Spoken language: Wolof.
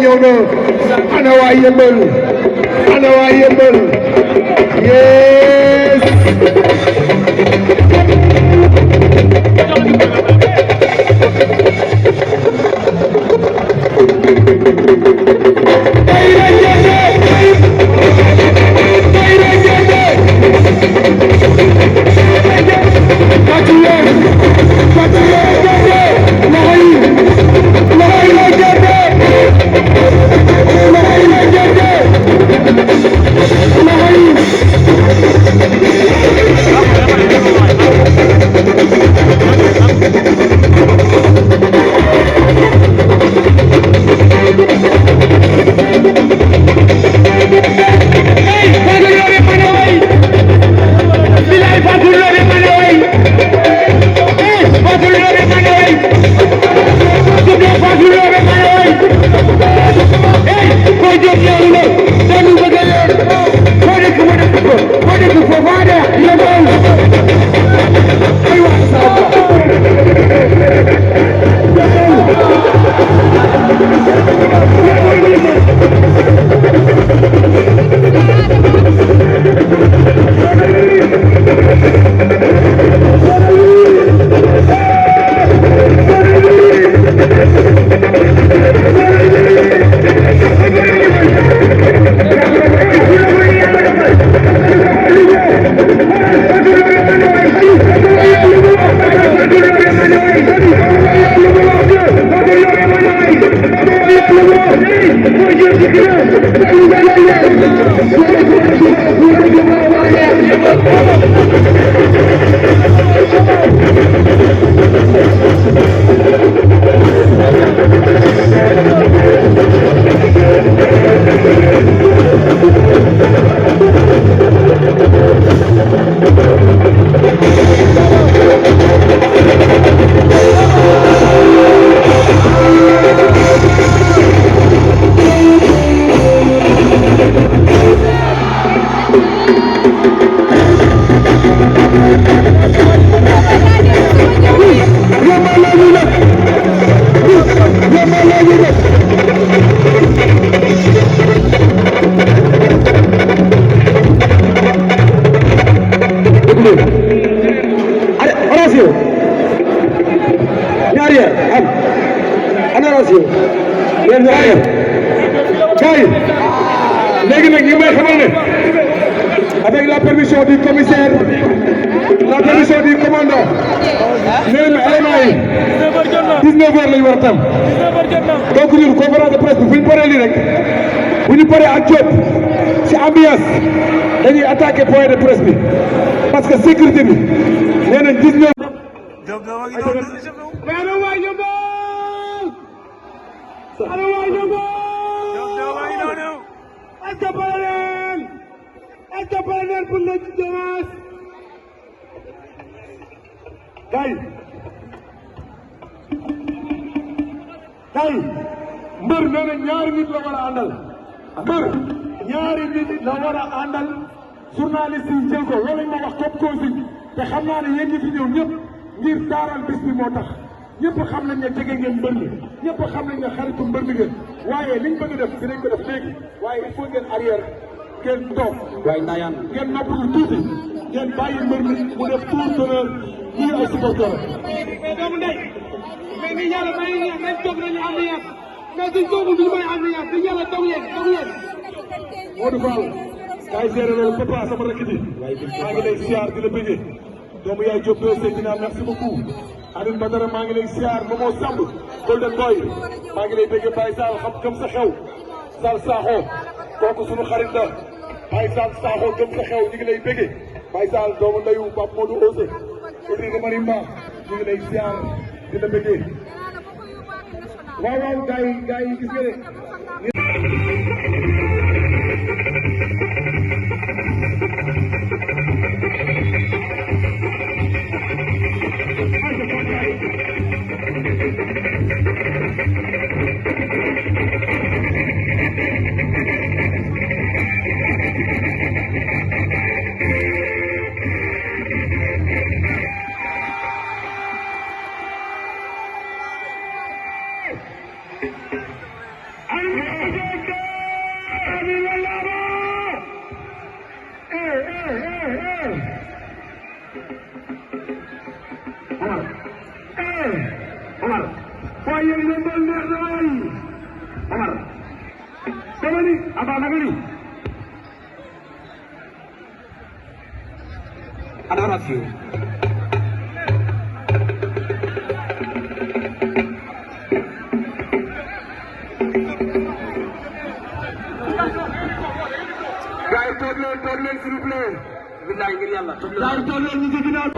ñëw na ana waa Yeumbeul ana waa Yeumbeul yes léegi nag ñu may xamal ne avec la permission du commissaire, la permission du commandant, nee na élément yi 19h lañu war a tam donc ñun conférence de presse bi fu ñu paree lii rek bu ñu paree ak Diop ci ambiance dañuy attaqué point de presse bi parce que sécurité bi nee na 19. Est-ce que pare ngeen pour le dimanche tey mbër nee na ñaari nit la war a àndal mbër ñaari nit la war a àndal journaliste yi jël ko loolu lañ ma wax comme consigne te xam naa ne yéen ñi fi ñëw ñëpp ngir taaral bis bi moo tax ñëpp xam nañ ne jege ngeen mbër mi ñëpp xam nañ ne xaritu mbër mi ngeen waaye liñ bëgg def dinañ ko def léegi waaye il faut ngeen arrière ngeen toog waaye ndaayaan ngeen noppalu tuuti ngeen bàyyi mbër mi mu def tour d'honneur ñii ay supporters mais doomu ndey mais ni yàlla may ñaan nañ toog nañu ambiance mais duñ toogul duñu may ambiance di yàlla toog yéen Modou Fall kaay gérer loolu papa sama rakk ji maa ngi lay siyaar di la bëggee doomu yaay Diop do Seydina merci beaucoup Alioune Badara maa ngi lay siyaar Momo Samb Golden Boy maa ngi lay bëggee Baye Sall xam gëm sa xew Sall Sakho kooku sunu xarit la Baye Sall Sakho gëm sa xew ñu ngi lay bëggee Baye Sall doomu ndeyu Pape Modou Ose aussi de Marimba ñu ngi lay siyaar di la bëggee waaw waaw gars yi gis nga de adoration gars yi toog leen s'il vous plaît billahi ngir yàlla toog leen ñu ci ginnaaw